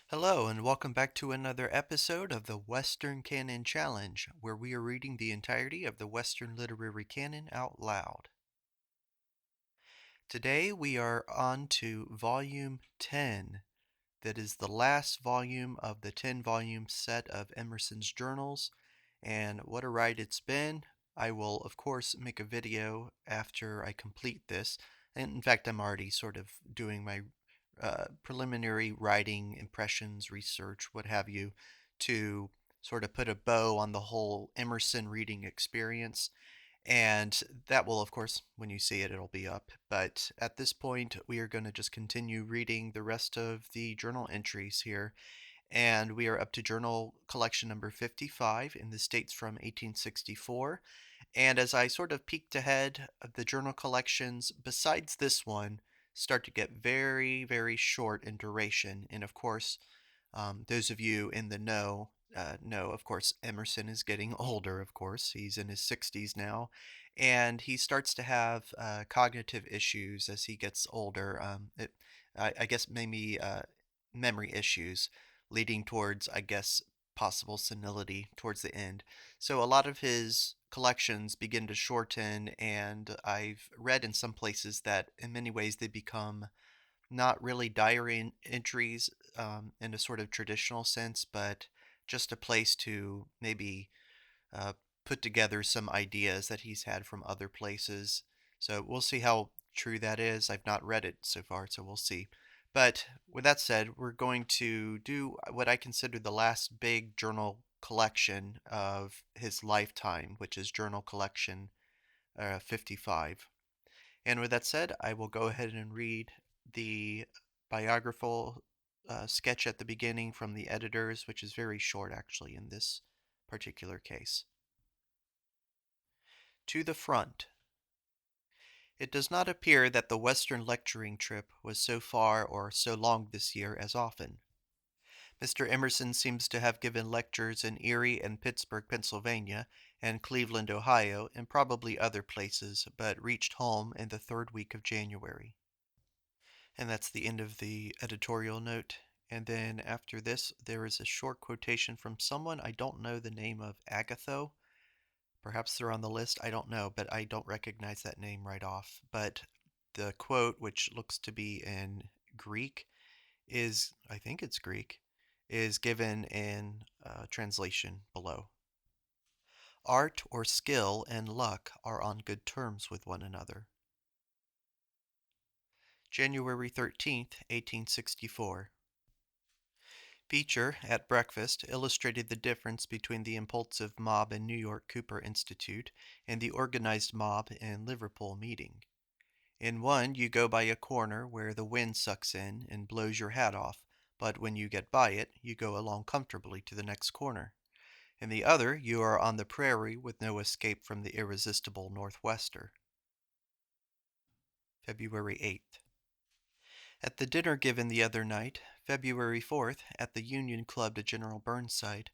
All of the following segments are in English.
Hello, and welcome back to another episode of the Western Canon Challenge, where we are reading the entirety of the Western Literary Canon out loud. Today we are on to Volume 10. That is the last volume of the 10-volume set of Emerson's journals, and what a ride it's been. I will, of course, make a video after I complete this. And in fact, I'm already sort of doing my preliminary writing, impressions, research, what have you, to sort of put a bow on the whole Emerson reading experience. And that will, of course, when you see it, it'll be up. But at this point, we are going to just continue reading the rest of the journal entries here. And we are up to journal collection number 55 in the States from 1864. And as I sort of peeked ahead, the journal collections, besides this one, start to get very, very short in duration. And of course, those of you in the know, of course, Emerson is getting older, of course. He's in his 60s now. And he starts to have cognitive issues as he gets older. I guess maybe memory issues leading towards, I guess, possible senility towards the end. So a lot of his collections begin to shorten, and I've read in some places that in many ways they become not really diary entries in a sort of traditional sense, but just a place to maybe uh, put together some ideas that he's had from other places. So we'll see how true that is. I've not read it so far, so we'll see. But with that said, we're going to do what I consider the last big journal collection of his lifetime, which is Journal Collection 55. And with that said, I will go ahead and read the biographical sketch at the beginning from the editors, which is very short actually in this particular case. To the front. It does not appear that the Western lecturing trip was so far or so long this year as often. Mr. Emerson seems to have given lectures in Erie and Pittsburgh, Pennsylvania, and Cleveland, Ohio, and probably other places, but reached home in the third week of January. And that's the end of the editorial note. And then after this, there is a short quotation from someone I don't know the name of, Agatho. Perhaps they're on the list, I don't know, but I don't recognize that name right off. But the quote, which looks to be in Greek, is, I think it's Greek, is given in translation below. Art or skill and luck are on good terms with one another. January 13th, 1864. Beecher, at breakfast, illustrated the difference between the impulsive mob in New York Cooper Institute and the organized mob in Liverpool meeting. In one, you go by a corner where the wind sucks in and blows your hat off, but when you get by it, you go along comfortably to the next corner. In the other, you are on the prairie with no escape from the irresistible northwester. February 8th. At the dinner given the other night, February 4th, at the Union Club to General Burnside,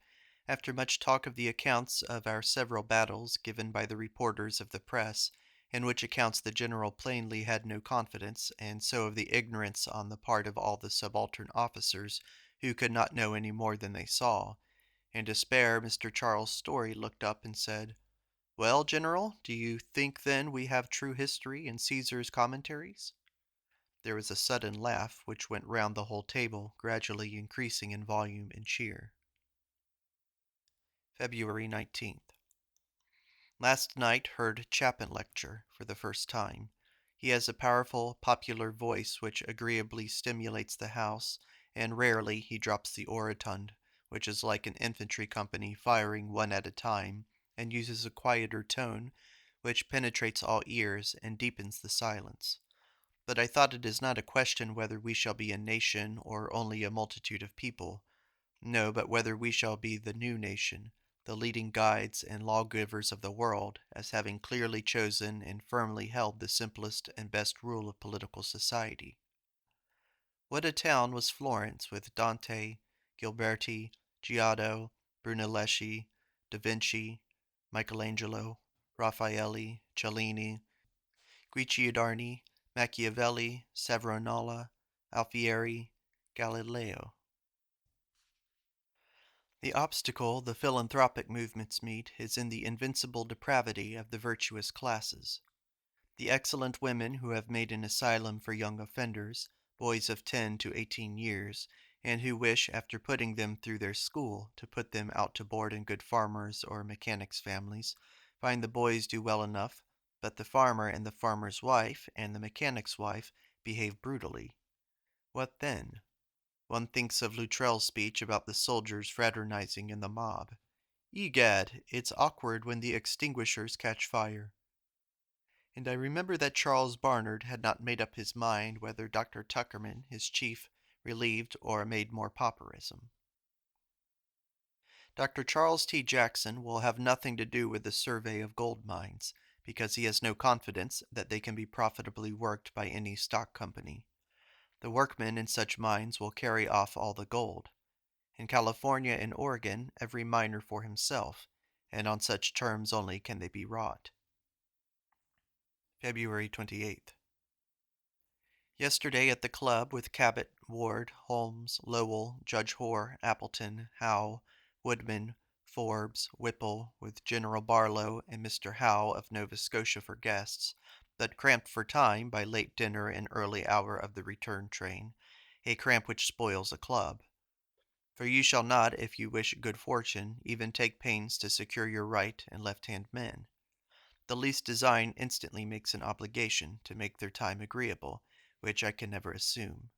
after much talk of the accounts of our several battles given by the reporters of the press, in which accounts the General plainly had no confidence, and so of the ignorance on the part of all the subaltern officers, who could not know any more than they saw, in despair Mr. Charles Story looked up and said, "Well, General, do you think then we have true history in Caesar's commentaries?" There was a sudden laugh which went round the whole table, gradually increasing in volume and cheer. February 19th. Last night heard Chapin lecture for the first time. He has a powerful, popular voice which agreeably stimulates the house, and rarely he drops the orotund, which is like an infantry company firing one at a time, and uses a quieter tone, which penetrates all ears and deepens the silence. But I thought it is not a question whether we shall be a nation or only a multitude of people. No, but whether we shall be the new nation, the leading guides and lawgivers of the world, as having clearly chosen and firmly held the simplest and best rule of political society. What a town was Florence with Dante, Ghiberti, Giotto, Brunelleschi, Da Vinci, Michelangelo, Raffaelli, Cellini, Guicciardini, Machiavelli, Savonarola, Alfieri, Galileo. The obstacle the philanthropic movements meet is in the invincible depravity of the virtuous classes. The excellent women who have made an asylum for young offenders, boys of 10 to 18 years, and who wish, after putting them through their school, to put them out to board in good farmers' or mechanics' families, find the boys do well enough, but the farmer and the farmer's wife and the mechanic's wife behave brutally. What then? One thinks of Luttrell's speech about the soldiers fraternizing in the mob. Egad, it's awkward when the extinguishers catch fire. And I remember that Charles Barnard had not made up his mind whether Dr. Tuckerman, his chief, relieved or made more pauperism. Dr. Charles T. Jackson will have nothing to do with the survey of gold mines, because he has no confidence that they can be profitably worked by any stock company. The workmen in such mines will carry off all the gold. In California and Oregon, every miner for himself, and on such terms only can they be wrought. February 28th. Yesterday at the club with Cabot, Ward, Holmes, Lowell, Judge Hoare, Appleton, Howe, Woodman, Forbes, Whipple, with General Barlow and Mr. Howe of Nova Scotia for guests, but cramped for time by late dinner and early hour of the return train, a cramp which spoils a club. For you shall not, if you wish good fortune, even take pains to secure your right and left-hand men. The least design instantly makes an obligation to make their time agreeable, which I can never assume.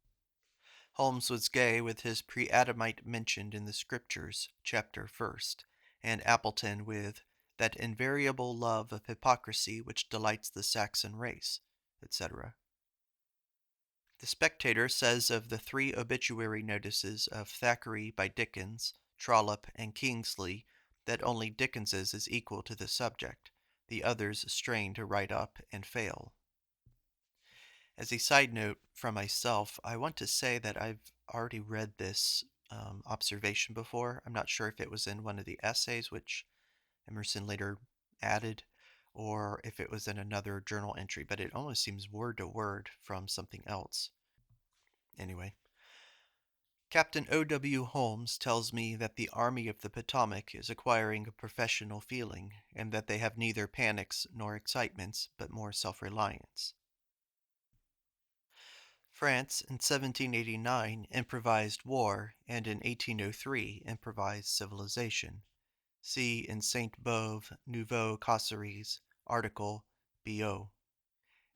Holmes was gay with his pre-Adamite mentioned in the Scriptures, chapter first, and Appleton with that invariable love of hypocrisy which delights the Saxon race, etc. The Spectator says of the 3 obituary notices of Thackeray by Dickens, Trollope, and Kingsley that only Dickens's is equal to the subject, the others strain to write up and fail. As a side note from myself, I want to say that I've already read this observation before. I'm not sure if it was in one of the essays, which Emerson later added, or if it was in another journal entry, but it almost seems word to word from something else. Anyway, Captain O.W. Holmes tells me that the Army of the Potomac is acquiring a professional feeling, and that they have neither panics nor excitements, but more self-reliance. France in 1789 improvised war, and in 1803 improvised civilization. See in Sainte-Beuve, Nouveau Causeries, article B.O.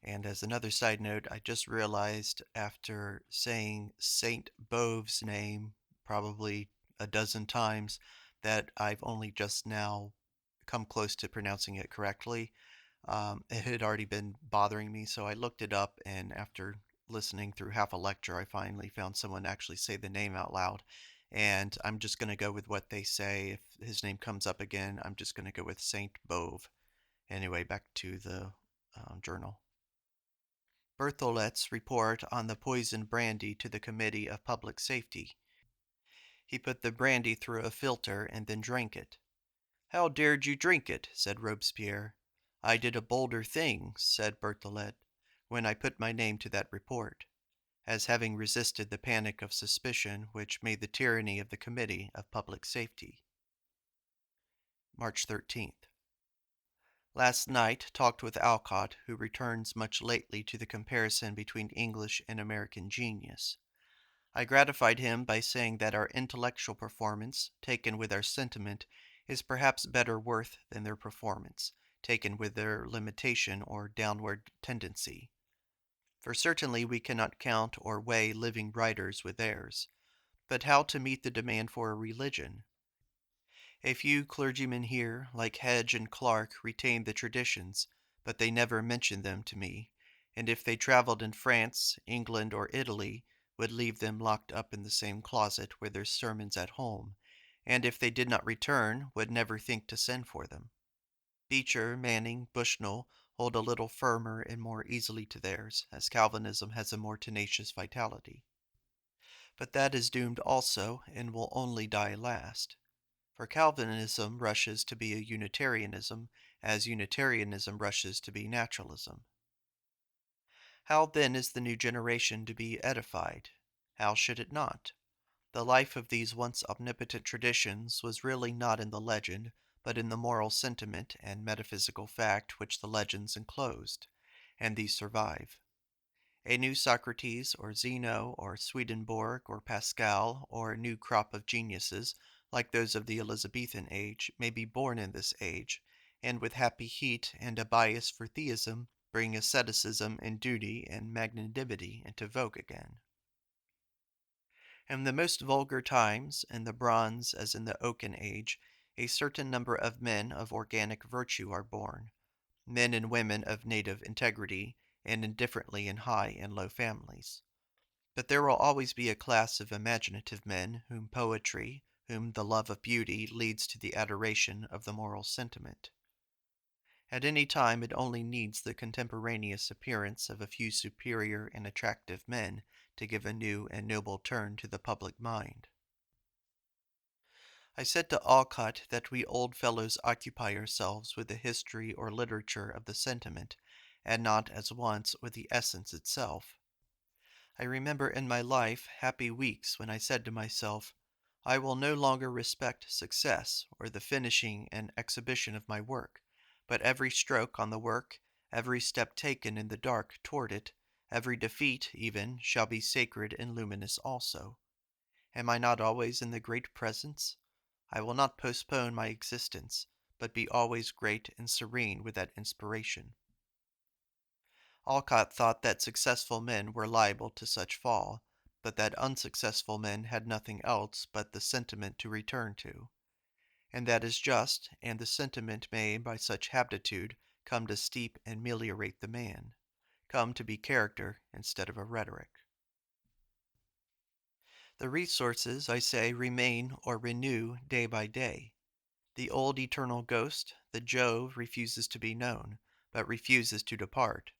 And as another side note, I just realized after saying Saint Bove's name probably a dozen times that I've only just now come close to pronouncing it correctly. It had already been bothering me, so I looked it up, and after listening through half a lecture, I finally found someone actually say the name out loud. And I'm just going to go with what they say. If his name comes up again, I'm just going to go with Saint Bove. Anyway, back to the journal. Berthollet's report on the poisoned brandy to the Committee of Public Safety. He put the brandy through a filter and then drank it. How dared you drink it? Said Robespierre. I did a bolder thing, said Berthollet, when I put my name to that report, as having resisted the panic of suspicion which made the tyranny of the Committee of Public Safety. March 13th. Last night talked with Alcott, who returns much lately to the comparison between English and American genius. I gratified him by saying that our intellectual performance, taken with our sentiment, is perhaps better worth than their performance, taken with their limitation or downward tendency. For certainly we cannot count or weigh living writers with theirs. But how to meet the demand for a religion? A few clergymen here, like Hedge and Clark, retain the traditions, but they never mention them to me, and if they travelled in France, England, or Italy, would leave them locked up in the same closet with their sermons at home, and if they did not return, would never think to send for them. Beecher, Manning, Bushnell hold a little firmer and more easily to theirs, as Calvinism has a more tenacious vitality. But that is doomed also, and will only die last. For Calvinism rushes to be a Unitarianism, as Unitarianism rushes to be naturalism. How then is the new generation to be edified? How should it not? The life of these once omnipotent traditions was really not in the legend, but in the moral sentiment and metaphysical fact which the legends enclosed, and these survive. A new Socrates or Zeno or Swedenborg or Pascal or a new crop of geniuses, like those of the Elizabethan age, may be born in this age, and with happy heat and a bias for theism, bring asceticism and duty and magnanimity into vogue again. In the most vulgar times, in the Bronze as in the Oaken age, a certain number of men of organic virtue are born, men and women of native integrity, and indifferently in high and low families. But there will always be a class of imaginative men whom poetry, whom the love of beauty leads to the adoration of the moral sentiment. At any time it only needs the contemporaneous appearance of a few superior and attractive men to give a new and noble turn to the public mind. I said to Alcott that we old fellows occupy ourselves with the history or literature of the sentiment, and not as once with the essence itself. I remember in my life happy weeks when I said to myself, I will no longer respect success or the finishing and exhibition of my work, but every stroke on the work, every step taken in the dark toward it, every defeat, even, shall be sacred and luminous also. Am I not always in the great presence? I will not postpone my existence, but be always great and serene with that inspiration. Alcott thought that successful men were liable to such fall, but that unsuccessful men had nothing else but the sentiment to return to. And that is just, and the sentiment may, by such habitude, come to steep and meliorate the man, come to be character instead of a rhetoric. The resources, I say, remain or renew day by day. The old eternal ghost, the Jove, refuses to be known, but refuses to depart.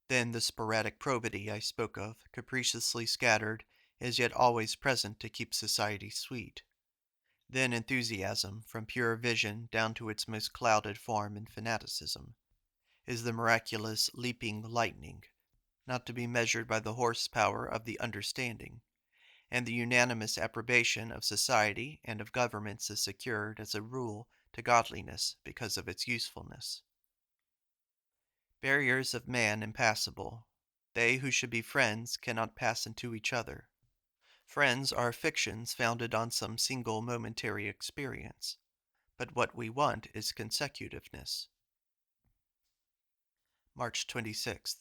Then the sporadic probity I spoke of, capriciously scattered, is yet always present to keep society sweet. Then enthusiasm, from pure vision down to its most clouded form in fanaticism, is the miraculous leaping lightning, not to be measured by the horsepower of the understanding, and the unanimous approbation of society and of governments is secured as a rule to godliness because of its usefulness. Barriers of man impassable. They who should be friends cannot pass into each other. Friends are fictions founded on some single momentary experience. But what we want is consecutiveness. March 26th.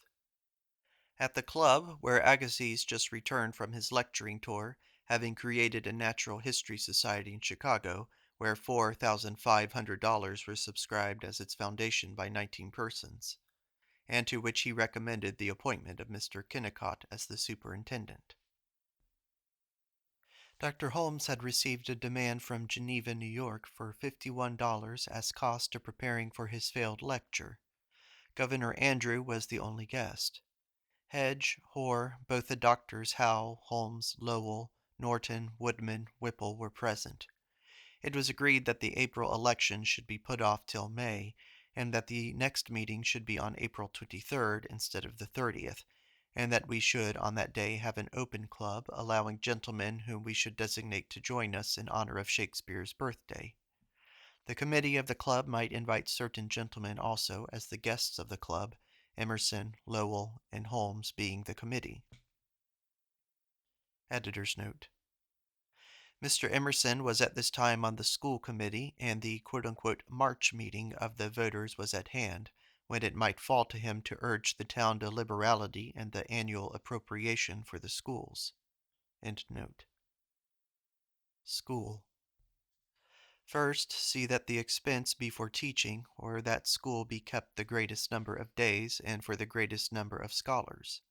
At the club, where Agassiz just returned from his lecturing tour, having created a natural history society in Chicago, where $4,500 were subscribed as its foundation by 19 persons, and to which he recommended the appointment of Mr. Kennicott as the superintendent. Dr. Holmes had received a demand from Geneva, New York, for $51 as cost to preparing for his failed lecture. Governor Andrew was the only guest. Hedge, Hoare, both the doctors Howe, Holmes, Lowell, Norton, Woodman, Whipple were present. It was agreed that the April election should be put off till May, and that the next meeting should be on April 23rd instead of the 30th, and that we should on that day have an open club, allowing gentlemen whom we should designate to join us in honor of Shakespeare's birthday. The committee of the club might invite certain gentlemen also as the guests of the club, Emerson, Lowell, and Holmes being the committee. Editor's note. Mr. Emerson was at this time on the school committee, and the March meeting of the voters was at hand, when it might fall to him to urge the town to liberality and the annual appropriation for the schools. School. First, see that the expense be for teaching, or that school be kept the greatest number of days, and for the greatest number of scholars.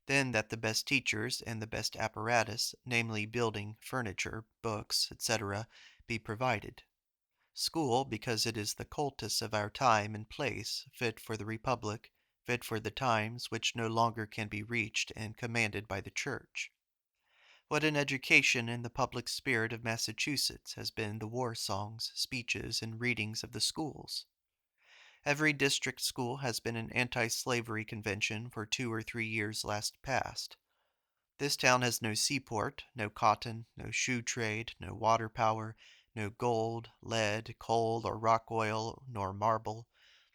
Then that the best teachers and the best apparatus, namely building, furniture, books, etc., be provided. School, because it is the cultus of our time and place, fit for the republic, fit for the times which no longer can be reached and commanded by the church. What an education in the public spirit of Massachusetts has been the war songs, speeches, and readings of the schools. Every district school has been an anti-slavery convention for 2 or 3 years last past. This town has no seaport, no cotton, no shoe trade, no water power, no gold, lead, coal, or rock oil, nor marble,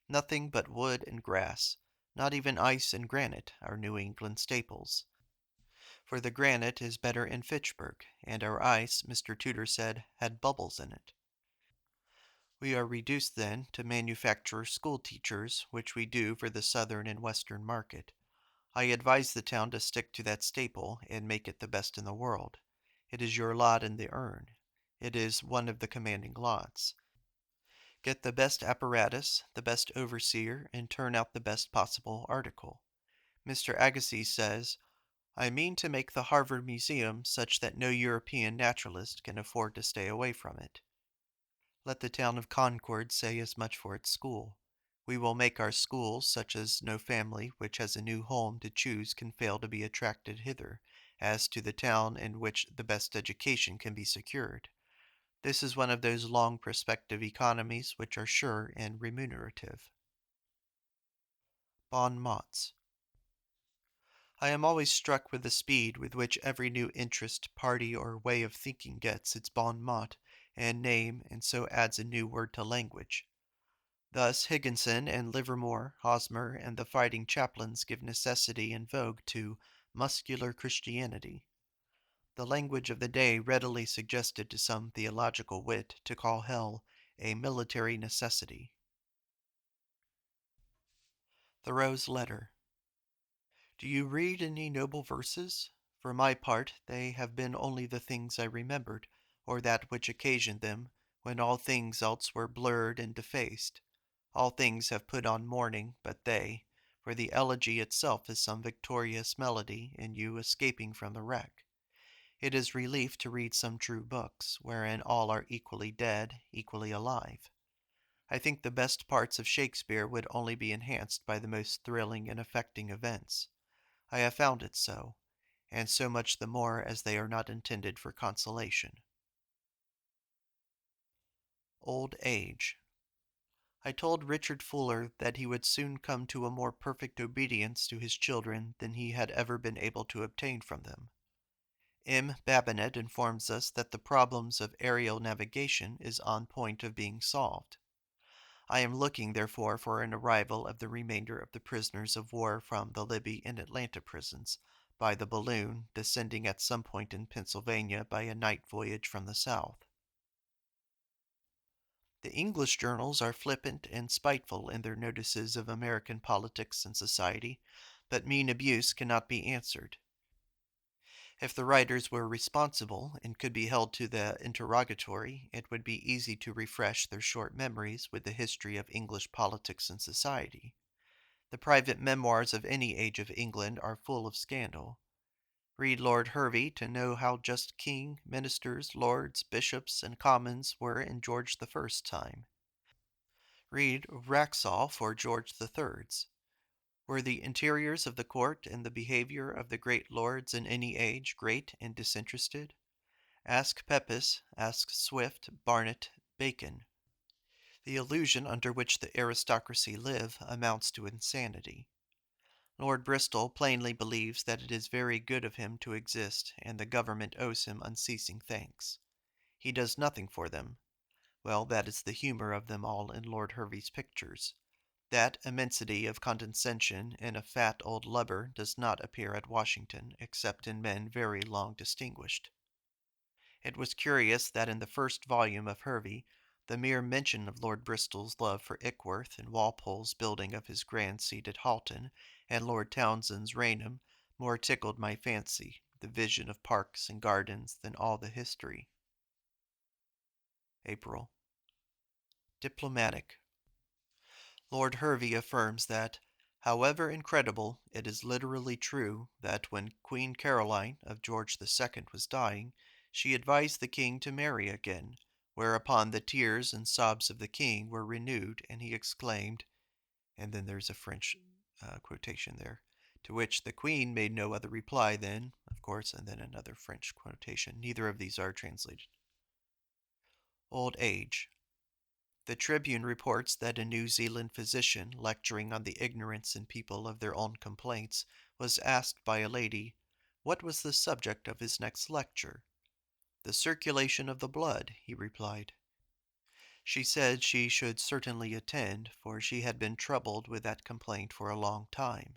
nothing but wood and grass, not even ice and granite, our New England staples. For the granite is better in Fitchburg, and our ice, Mr. Tudor said, had bubbles in it. We are reduced, then, to manufacture school teachers, which we do for the southern and western market. I advise the town to stick to that staple and make it the best in the world. It is your lot in the urn. It is one of the commanding lots. Get the best apparatus, the best overseer, and turn out the best possible article. Mr. Agassiz says, I mean to make the Harvard Museum such that no European naturalist can afford to stay away from it. Let the town of Concord say as much for its school. We will make our schools such as no family which has a new home to choose can fail to be attracted hither, as to the town in which the best education can be secured. This is one of those long perspective economies which are sure and remunerative. Bon mots. I am always struck with the speed with which every new interest, party, or way of thinking gets its bon mot and name, and so adds a new word to language. Thus Higginson and Livermore, Hosmer, and the fighting chaplains give necessity and vogue to muscular Christianity. The language of the day readily suggested to some theological wit to call hell a military necessity. Thoreau's Letter. Do you read any noble verses? For my part, they have been only the things I remembered, or that which occasioned them, when all things else were blurred and defaced. All things have put on mourning, but they, for the elegy itself is some victorious melody in you escaping from the wreck. It is relief to read some true books, wherein all are equally dead, equally alive. I think the best parts of Shakespeare would only be enhanced by the most thrilling and affecting events. I have found it so, and so much the more as they are not intended for consolation. Old Age. I told Richard Fuller that he would soon come to a more perfect obedience to his children than he had ever been able to obtain from them. M. Babinet informs us that the problems of aerial navigation is on point of being solved. I am looking, therefore, for an arrival of the remainder of the prisoners of war from the Libby and Atlanta prisons, by the balloon, descending at some point in Pennsylvania by a night voyage from the south. The English journals are flippant and spiteful in their notices of American politics and society, but mean abuse cannot be answered. If the writers were responsible and could be held to the interrogatory, it would be easy to refresh their short memories with the history of English politics and society. The private memoirs of any age of England are full of scandal. Read Lord Hervey to know how just king, ministers, lords, bishops, and commons were in George the First's time. Read Wraxall for George the Third's. Were the interiors of the court and the behavior of the great lords in any age great and disinterested? Ask Pepys, ask Swift, Barnet, Bacon. The illusion under which the aristocracy live amounts to insanity. Lord Bristol plainly believes that it is very good of him to exist, and the government owes him unceasing thanks. He does nothing for them. Well, that is the humor of them all in Lord Hervey's pictures. That immensity of condescension in a fat old lubber does not appear at Washington, except in men very long distinguished. It was curious that in the first volume of Hervey, the mere mention of Lord Bristol's love for Ickworth and Walpole's building of his grand seat at Halton and Lord Townshend's Raynham more tickled my fancy, the vision of parks and gardens, than all the history. April. Diplomatic. Lord Hervey affirms that, however incredible, it is literally true that when Queen Caroline of George II was dying, she advised the king to marry again, whereupon the tears and sobs of the king were renewed, and he exclaimed, and then there's a French quotation there, to which the queen made no other reply than, of course, and then another French quotation. Neither of these are translated. Old age. The Tribune reports that a New Zealand physician, lecturing on the ignorance in people of their own complaints, was asked by a lady, What was the subject of his next lecture? The circulation of the blood, he replied. She said she should certainly attend, for she had been troubled with that complaint for a long time.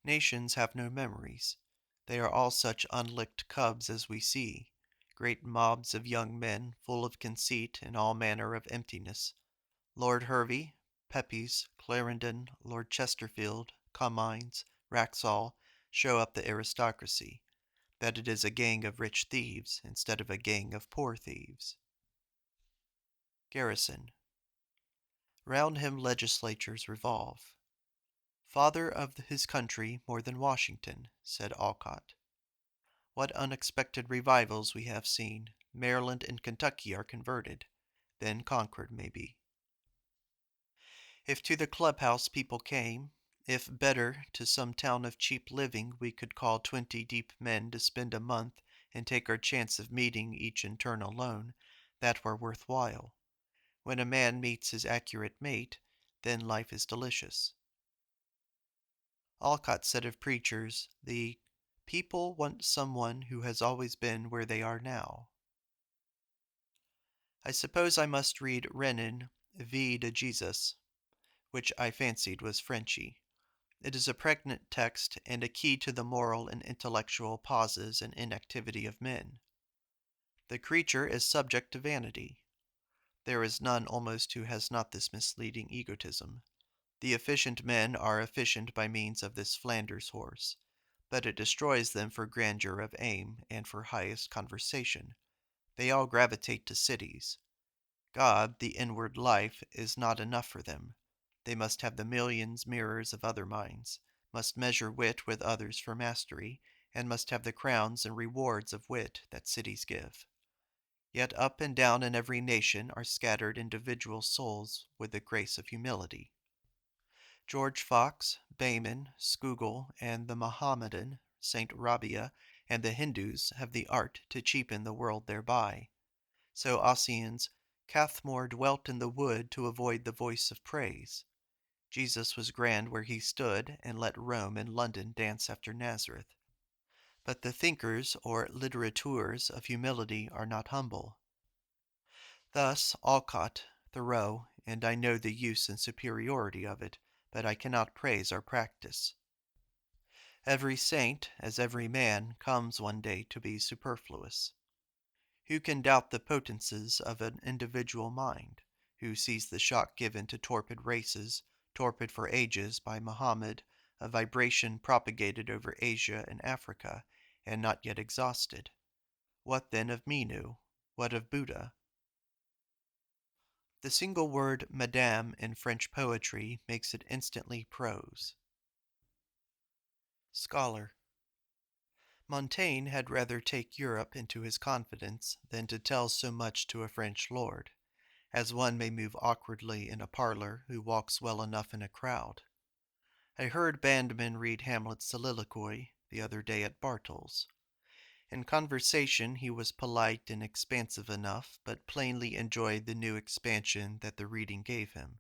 Nations have no memories. They are all such unlicked cubs as we see, great mobs of young men full of conceit and all manner of emptiness. Lord Hervey, Pepys, Clarendon, Lord Chesterfield, Comines, Wraxall show up the aristocracy, that it is a gang of rich thieves instead of a gang of poor thieves. Garrison. Round him legislatures revolve. Father of his country more than Washington, said Alcott. What unexpected revivals we have seen. Maryland and Kentucky are converted, then conquered, maybe. If to the clubhouse people came, if better to some town of cheap living we could call 20 deep men to spend a month and take our chance of meeting each in turn alone, that were worth while. When a man meets his accurate mate, then life is delicious. Alcott said of preachers, the people want someone who has always been where they are now. I suppose I must read Renan, Vie de Jesus, which I fancied was Frenchy. It is a pregnant text and a key to the moral and intellectual pauses and inactivity of men. The creature is subject to vanity. There is none almost who has not this misleading egotism. The efficient men are efficient by means of this Flanders horse, but it destroys them for grandeur of aim and for highest conversation. They all gravitate to cities. God, the inward life, is not enough for them. They must have the millions mirrors of other minds, must measure wit with others for mastery, and must have the crowns and rewards of wit that cities give. Yet up and down in every nation are scattered individual souls with the grace of humility. George Fox, Bayman, Skougel, and the Mohammedan, St. Rabia, and the Hindus have the art to cheapen the world thereby. So Ossian's Cathmore dwelt in the wood to avoid the voice of praise. Jesus was grand where he stood, and let Rome and London dance after Nazareth. But the thinkers or litterateurs of humility are not humble. Thus Alcott, Thoreau, and I know the use and superiority of it, but I cannot praise our practice. Every saint, as every man, comes one day to be superfluous. Who can doubt the potencies of an individual mind, who sees the shock given to torpid races, torpid for ages, by Mohammed, a vibration propagated over Asia and Africa, and not yet exhausted? What then of Menu? What of Buddha? The single word madame in French poetry makes it instantly prose. Scholar. Montaigne had rather take Europe into his confidence than to tell so much to a French lord, as one may move awkwardly in a parlor who walks well enough in a crowd. I heard Bandman read Hamlet's soliloquy the other day at Bartle's. In conversation he was polite and expansive enough, but plainly enjoyed the new expansion that the reading gave him.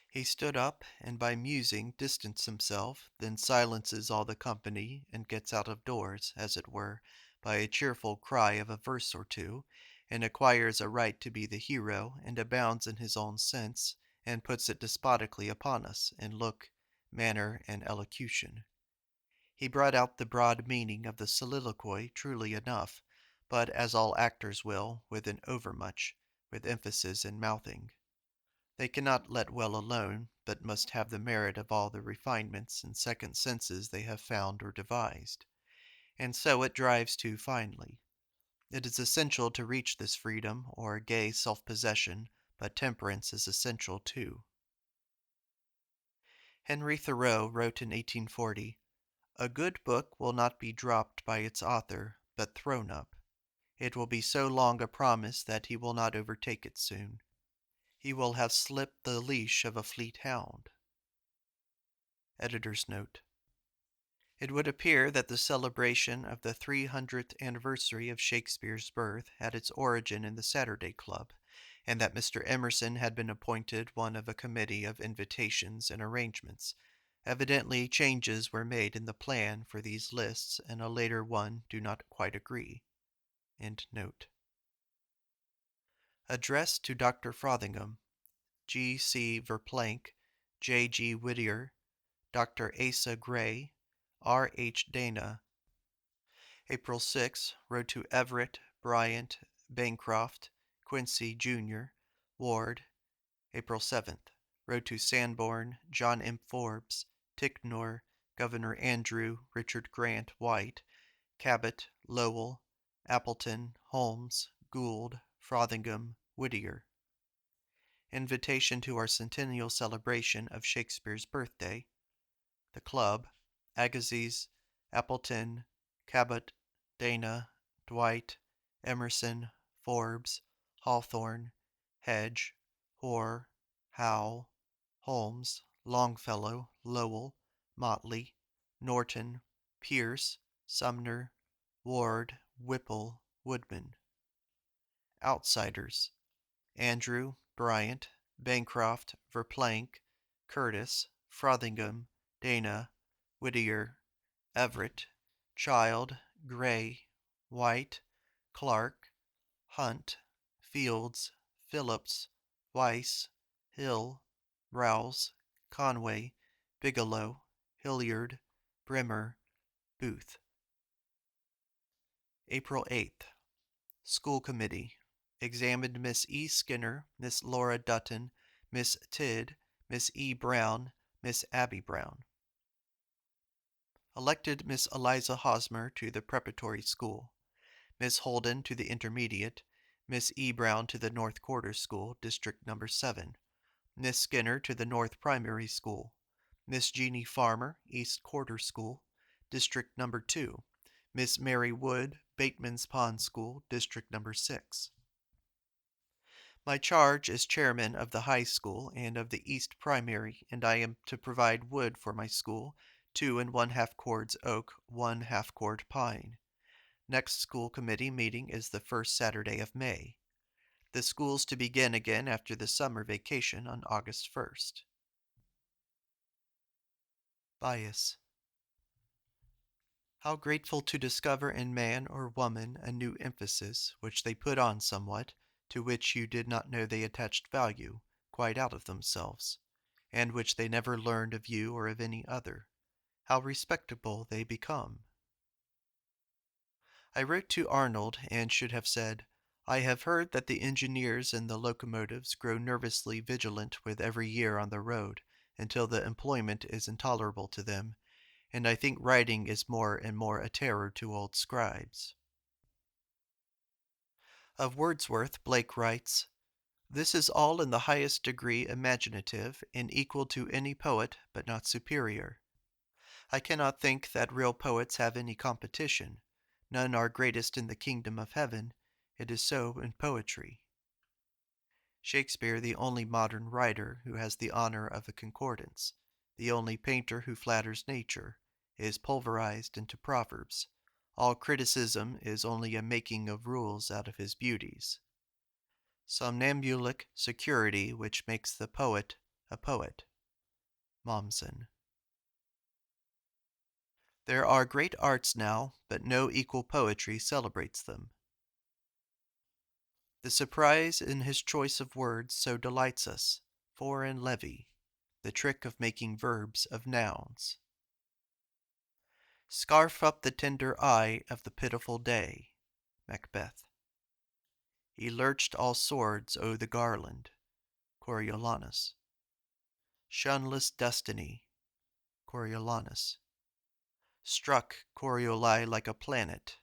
He stood up, and by musing distanced himself, then silences all the company, and gets out of doors, as it were, by a cheerful cry of a verse or two, and acquires a right to be the hero, and abounds in his own sense, and puts it despotically upon us, in look, manner, and elocution. He brought out the broad meaning of the soliloquy truly enough, but, as all actors will, with an overmuch, with emphasis and mouthing. They cannot let well alone, but must have the merit of all the refinements and second senses they have found or devised. And so it drives too finely. It is essential to reach this freedom, or gay self-possession, but temperance is essential too. Henry Thoreau wrote in 1840, "A good book will not be dropped by its author, but thrown up. It will be so long a promise that he will not overtake it soon. He will have slipped the leash of a fleet hound." Editor's note. It would appear that the celebration of the 300th anniversary of Shakespeare's birth had its origin in the Saturday Club, and that Mr. Emerson had been appointed one of a committee of invitations and arrangements, Evidently, changes were made in the plan for these lists, and a later one do not quite agree. End note. Address to Dr. Frothingham, G. C. Verplank, J. G. Whittier, Dr. Asa Gray, R. H. Dana. April 6, wrote to Everett, Bryant, Bancroft, Quincy, Jr., Ward. April 7th, wrote to Sanborn, John M. Forbes, Ticknor, Governor Andrew, Richard Grant, White, Cabot, Lowell, Appleton, Holmes, Gould, Frothingham, Whittier. Invitation to our centennial celebration of Shakespeare's birthday. The Club, Agassiz, Appleton, Cabot, Dana, Dwight, Emerson, Forbes, Hawthorne, Hedge, Hoare, Howe, Holmes, Longfellow, Lowell, Motley, Norton, Pierce, Sumner, Ward, Whipple, Woodman. Outsiders: Andrew, Bryant, Bancroft, Verplank, Curtis, Frothingham, Dana, Whittier, Everett, Child, Gray, White, Clark, Hunt, Fields, Phillips, Weiss, Hill, Rouse, Conway, Bigelow, Hilliard, Bremer, Booth. April 8th. School Committee examined Miss E. Skinner, Miss Laura Dutton, Miss Tidd, Miss E. Brown, Miss Abby Brown. Elected Miss Eliza Hosmer to the preparatory school, Miss Holden to the intermediate, Miss E. Brown to the North Quarter School, District No. 7, Miss Skinner to the North Primary School, Miss Jeanie Farmer, East Quarter School, District No. 2, Miss Mary Wood, Bateman's Pond School, District No. 6. My charge is chairman of the high school and of the East Primary, and I am to provide wood for my school, 2 1/2 cords oak, 1/2 cord pine. Next school committee meeting is the first Saturday of May. The school's to begin again after the summer vacation on August 1st. Bias. How grateful to discover in man or woman a new emphasis, which they put on somewhat, to which you did not know they attached value, quite out of themselves, and which they never learned of you or of any other. How respectable they become. I wrote to Arnold and should have said, I have heard that the engineers in the locomotives grow nervously vigilant with every year on the road, until the employment is intolerable to them, and I think writing is more and more a terror to old scribes. Of Wordsworth, Blake writes, This is all in the highest degree imaginative, and equal to any poet, but not superior. I cannot think that real poets have any competition. None are greatest in the kingdom of heaven. It is so in poetry. Shakespeare, the only modern writer who has the honor of a concordance, the only painter who flatters nature, is pulverized into proverbs. All criticism is only a making of rules out of his beauties. Somnambulic security which makes the poet a poet. Mommsen. There are great arts now, but no equal poetry celebrates them. The surprise in his choice of words so delights us, for and levy, the trick of making verbs of nouns. Scarf up the tender eye of the pitiful day. Macbeth. He lurched all swords o' the garland. Coriolanus. Shunless destiny. Coriolanus. Struck Corioli like a planet.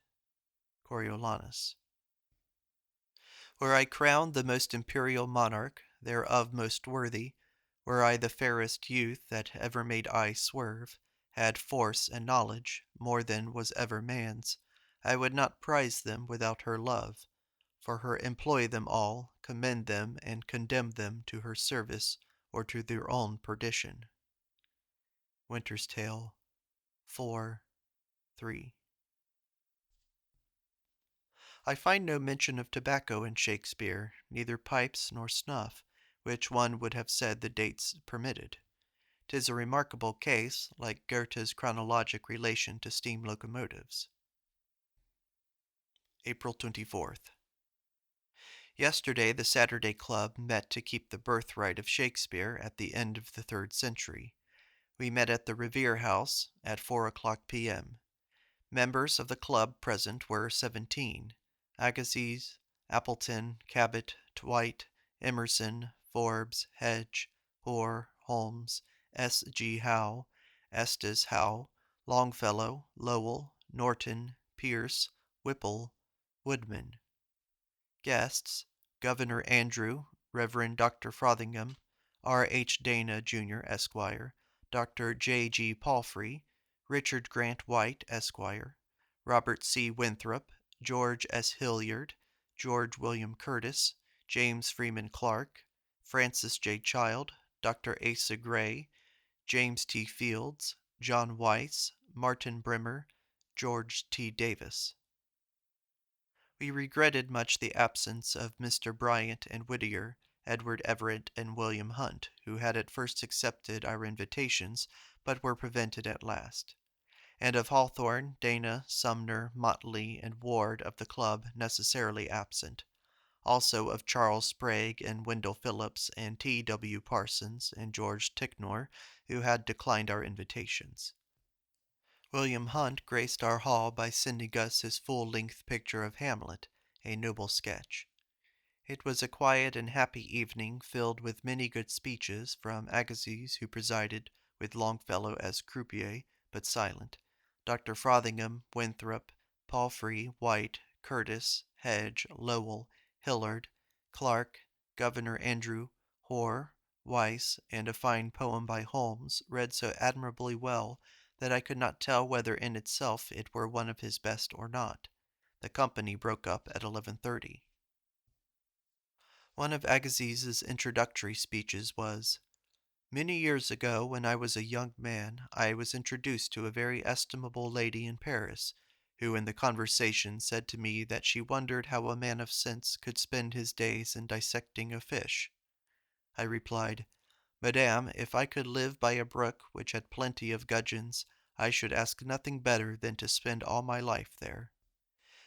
Coriolanus. Were I crowned the most imperial monarch, thereof most worthy, were I the fairest youth that ever made eye swerve, had force and knowledge, more than was ever man's, I would not prize them without her love, for her employ them all, commend them, and condemn them to her service, or to their own perdition. Winter's Tale 4:3. I find no mention of tobacco in Shakespeare, neither pipes nor snuff, which one would have said the dates permitted. 'Tis a remarkable case, like Goethe's chronologic relation to steam locomotives. April 24th. Yesterday the Saturday Club met to keep the birthright of Shakespeare at the end of the 3rd century. We met at the Revere House at 4 o'clock p.m. Members of the club present were 17: Agassiz, Appleton, Cabot, Dwight, Emerson, Forbes, Hedge, Hoare, Holmes, S. G. Howe, Estes Howe, Longfellow, Lowell, Norton, Pierce, Whipple, Woodman. Guests: Governor Andrew, Rev. Dr. Frothingham, R. H. Dana, Jr., Esquire, Dr. J. G. Palfrey, Richard Grant White, Esquire, Robert C. Winthrop, George S. Hilliard, George William Curtis, James Freeman Clark, Francis J. Child, Dr. Asa Gray, James T. Fields, John Weiss, Martin Brimmer, George T. Davis. We regretted much the absence of Mr. Bryant and Whittier, Edward Everett, and William Hunt, who had at first accepted our invitations, but were prevented at last; and of Hawthorne, Dana, Sumner, Motley, and Ward of the club necessarily absent; also of Charles Sprague and Wendell Phillips and T. W. Parsons and George Ticknor, who had declined our invitations. William Hunt graced our hall by sending us his full-length picture of Hamlet, a noble sketch. It was a quiet and happy evening, filled with many good speeches from Agassiz, who presided, with Longfellow as croupier, but silent, Dr. Frothingham, Winthrop, Palfrey, White, Curtis, Hedge, Lowell, Hillard, Clark, Governor Andrew, Hoare, Weiss, and a fine poem by Holmes, read so admirably well that I could not tell whether in itself it were one of his best or not. The company broke up at 11:30. One of Agassiz's introductory speeches was: "Many years ago, when I was a young man, I was introduced to a very estimable lady in Paris, who in the conversation said to me that she wondered how a man of sense could spend his days in dissecting a fish. I replied, 'Madame, if I could live by a brook which had plenty of gudgeons, I should ask nothing better than to spend all my life there.'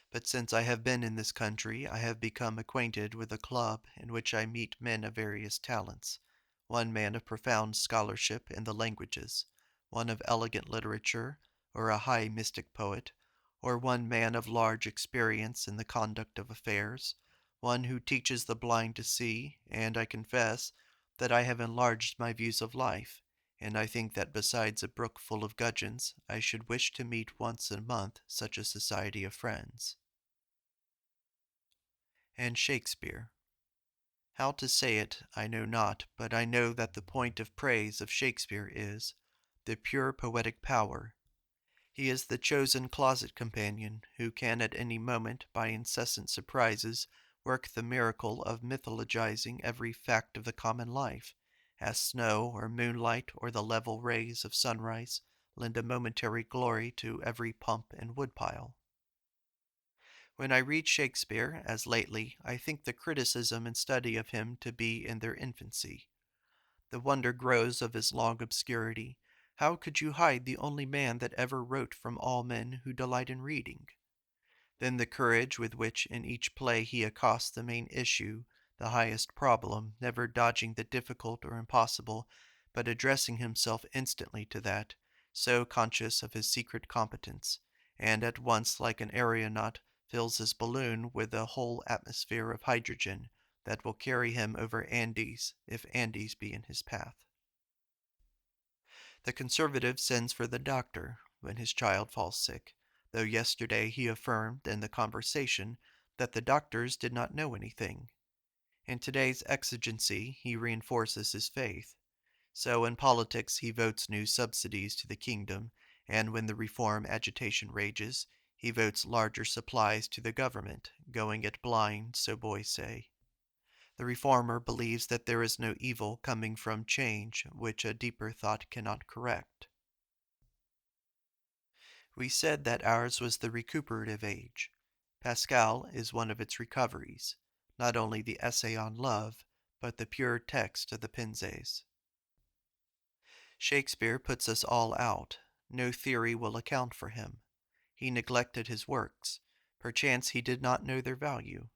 But since I have been in this country, I have become acquainted with a club in which I meet men of various talents: one man of profound scholarship in the languages, one of elegant literature, or a high mystic poet, or one man of large experience in the conduct of affairs, one who teaches the blind to see, and I confess that I have enlarged my views of life, and I think that besides a brook full of gudgeons, I should wish to meet once a month such a society of friends." And Shakespeare. How to say it I know not, but I know that the point of praise of Shakespeare is the pure poetic power. He is the chosen closet companion, who can at any moment, by incessant surprises, work the miracle of mythologizing every fact of the common life, as snow or moonlight or the level rays of sunrise lend a momentary glory to every pump and woodpile. When I read Shakespeare, as lately, I think the criticism and study of him to be in their infancy. The wonder grows of his long obscurity. How could you hide the only man that ever wrote from all men who delight in reading? Then the courage with which in each play he accosts the main issue, the highest problem, never dodging the difficult or impossible, but addressing himself instantly to that, so conscious of his secret competence, and at once like an aeronaut fills his balloon with a whole atmosphere of hydrogen that will carry him over Andes, if Andes be in his path. The conservative sends for the doctor when his child falls sick, though yesterday he affirmed in the conversation that the doctors did not know anything. In today's exigency he reinforces his faith. So in politics he votes new subsidies to the kingdom, and when the reform agitation rages, he votes larger supplies to the government, going it blind, so boys say. The reformer believes that there is no evil coming from change which a deeper thought cannot correct. We said that ours was the recuperative age. Pascal is one of its recoveries, not only the essay on love, but the pure text of the Pensees. Shakespeare puts us all out. No theory will account for him. He neglected his works. Perchance he did not know their value.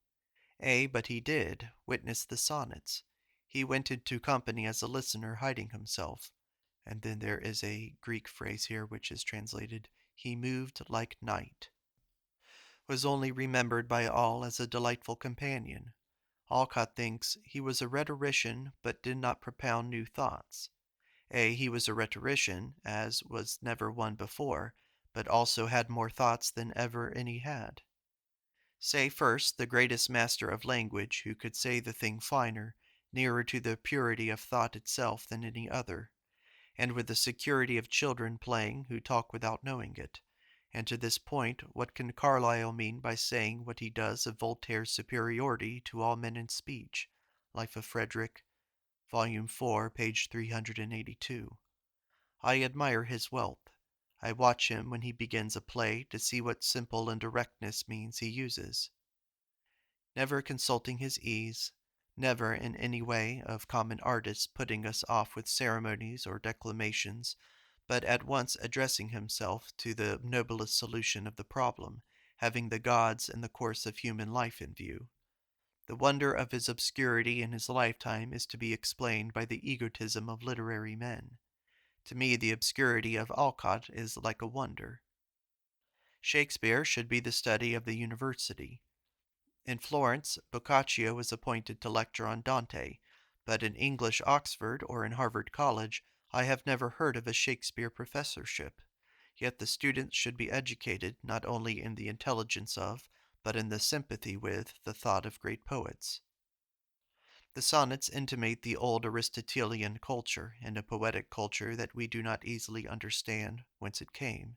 But he did, witness the sonnets. He went into company as a listener, hiding himself. And then there is a Greek phrase here which is translated, he moved like night. Was only remembered by all as a delightful companion. Alcott thinks he was a rhetorician, but did not propound new thoughts. He was a rhetorician, as was never one before, but also had more thoughts than ever any had. Say first the greatest master of language who could say the thing finer, nearer to the purity of thought itself than any other, and with the security of children playing who talk without knowing it. And to this point, what can Carlyle mean by saying what he does of Voltaire's superiority to all men in speech? Life of Frederick, Volume 4, page 382. I admire his wealth. I watch him when he begins a play to see what simple indirectness means he uses. Never consulting his ease, never in any way of common artists putting us off with ceremonies or declamations, but at once addressing himself to the noblest solution of the problem, having the gods and the course of human life in view. The wonder of his obscurity in his lifetime is to be explained by the egotism of literary men. To me, the obscurity of Alcott is like a wonder. Shakespeare should be the study of the university. In Florence, Boccaccio was appointed to lecture on Dante, but in English Oxford or in Harvard College I have never heard of a Shakespeare professorship. Yet the students should be educated not only in the intelligence of, but in the sympathy with, the thought of great poets. The sonnets intimate the old Aristotelian culture, and a poetic culture that we do not easily understand whence it came.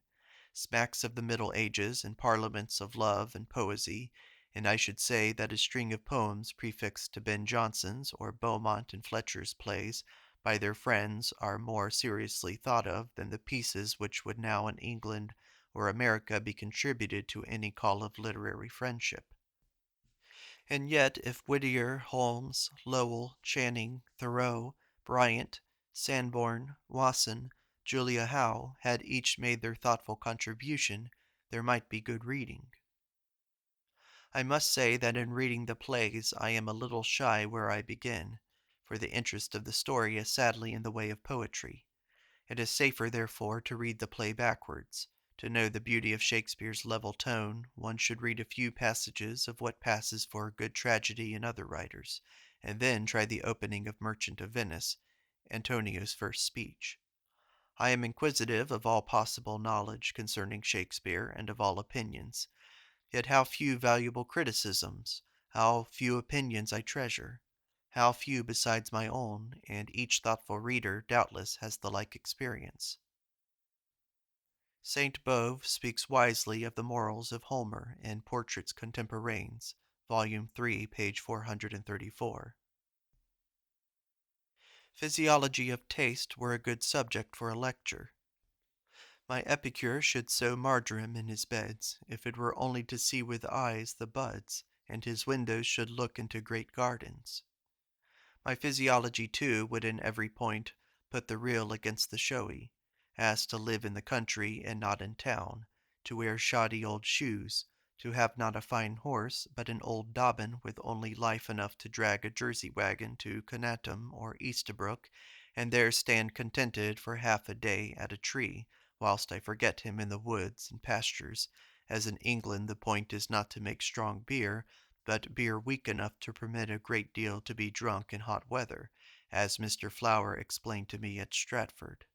Smacks of the Middle Ages and parliaments of love and poesy, and I should say that a string of poems prefixed to Ben Jonson's or Beaumont and Fletcher's plays by their friends are more seriously thought of than the pieces which would now in England or America be contributed to any call of literary friendship. And yet, if Whittier, Holmes, Lowell, Channing, Thoreau, Bryant, Sanborn, Wasson, Julia Howe had each made their thoughtful contribution, there might be good reading. I must say that in reading the plays I am a little shy where I begin, for the interest of the story is sadly in the way of poetry. It is safer, therefore, to read the play backwards. To know the beauty of Shakespeare's level tone, one should read a few passages of what passes for a good tragedy in other writers, and then try the opening of Merchant of Venice, Antonio's first speech. I am inquisitive of all possible knowledge concerning Shakespeare and of all opinions. Yet how few valuable criticisms, how few opinions I treasure, how few besides my own, and each thoughtful reader doubtless has the like experience. Saint Beuve speaks wisely of the morals of Homer in Portraits Contemporains, Volume 3, page 434. Physiology of taste were a good subject for a lecture. My epicure should sow marjoram in his beds, if it were only to see with eyes the buds, and his windows should look into great gardens. My physiology, too, would in every point put the real against the showy, as to live in the country and not in town, to wear shoddy old shoes, to have not a fine horse, but an old Dobbin with only life enough to drag a Jersey wagon to Conatum or Eastabrook, and there stand contented for half a day at a tree, whilst I forget him in the woods and pastures, as in England the point is not to make strong beer, but beer weak enough to permit a great deal to be drunk in hot weather, as Mr. Flower explained to me at Stratford.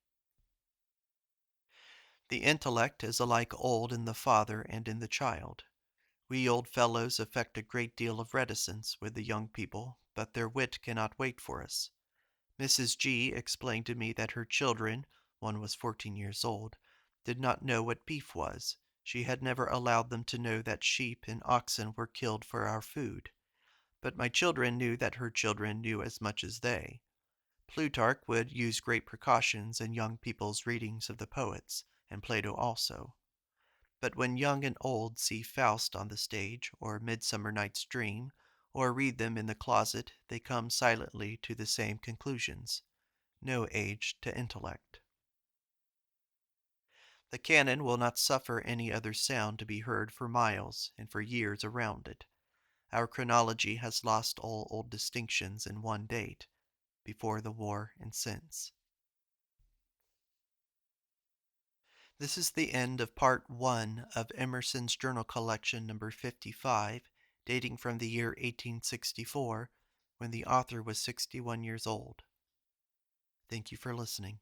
The intellect is alike old in the father and in the child. We old fellows affect a great deal of reticence with the young people, but their wit cannot wait for us. Mrs. G. explained to me that her children, one was 14 years old, did not know what beef was. She had never allowed them to know that sheep and oxen were killed for our food. But my children knew that her children knew as much as they. Plutarch would use great precautions in young people's readings of the poets, and Plato also. But when young and old see Faust on the stage, or Midsummer Night's Dream, or read them in the closet, they come silently to the same conclusions. No age to intellect. The cannon will not suffer any other sound to be heard for miles and for years around it. Our chronology has lost all old distinctions in one date, before the war and since. This is the end of Part 1 of Emerson's journal collection number 55, dating from the year 1864, when the author was 61 years old. Thank you for listening.